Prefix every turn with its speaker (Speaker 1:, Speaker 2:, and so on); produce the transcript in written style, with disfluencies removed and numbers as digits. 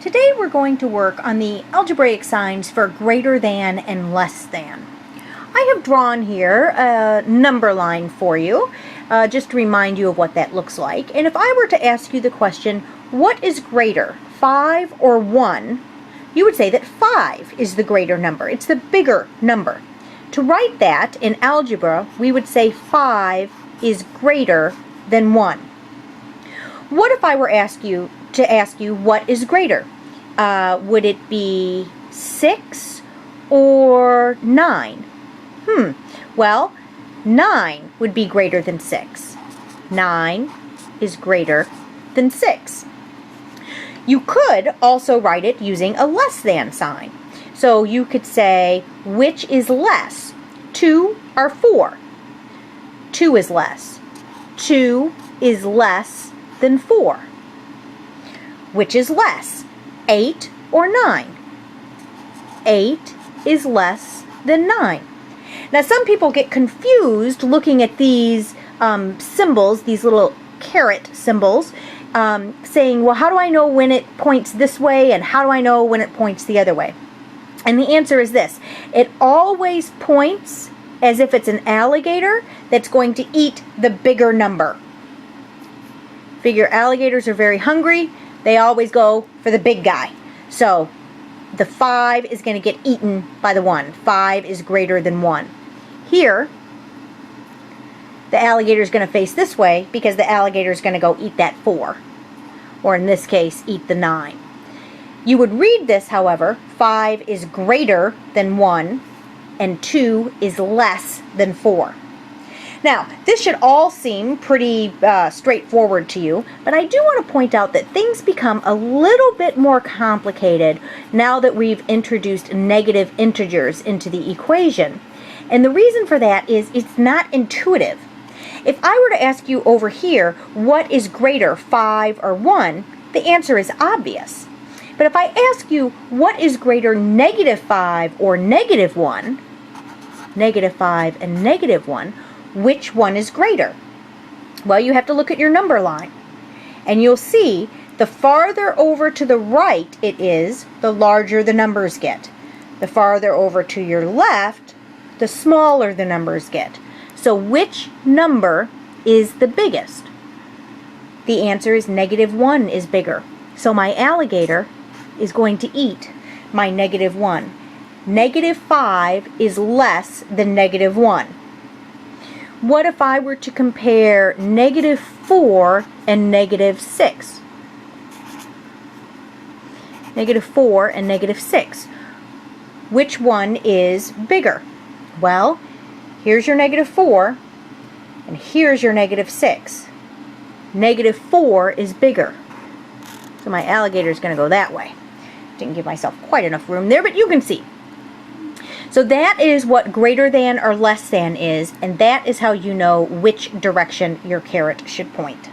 Speaker 1: Today we're going to work on the algebraic signs for greater than and less than. I have drawn here a number line for you, just to remind you of what that looks like. And if I were to ask you the question, what is greater, 5 or 1? You would say that 5 is the greater number. It's the bigger number. To write that in algebra, we would say 5 is greater than 1. What if I were to ask you what is greater? Would it be 6 or 9? Well, 9 would be greater than 6. 9 is greater than 6. You could also write it using a less than sign. So you could say, which is less, 2 or 4? 2 is less. 2 is less than 4. Which is less, 8 or 9? 8 is less than 9. Now some people get confused looking at these symbols, these little caret symbols, saying, well, how do I know when it points this way and how do I know when it points the other way? And the answer is this: it always points as if it's an alligator that's going to eat the bigger number. Figure alligators are very hungry. They always go for the big guy. So the 5 is going to get eaten by the 1. 5 is greater than 1. Here, the alligator is going to face this way because the alligator is going to go eat that 4. Or in this case, eat the 9. You would read this, however, 5 is greater than 1 and 2 is less than 4. Now, this should all seem pretty straightforward to you, but I do want to point out that things become a little bit more complicated now that we've introduced negative integers into the equation. And the reason for that is it's not intuitive. If I were to ask you over here, what is greater, 5 or 1, the answer is obvious. But if I ask you, what is greater, -5 or -1, -5 and -1, which one is greater? Well, you have to look at your number line. And you'll see the farther over to the right it is, the larger the numbers get. The farther over to your left, the smaller the numbers get. So which number is the biggest? The answer is -1 is bigger. So my alligator is going to eat my -1. -5 is less than -1. What if I were to compare -4 and -6? -4 and -6. Which one is bigger? Well, here's your -4 and here's your -6. -4 is bigger. So my alligator is going to go that way. Didn't give myself quite enough room there, but you can see. So that is what greater than or less than is, and that is how you know which direction your caret should point.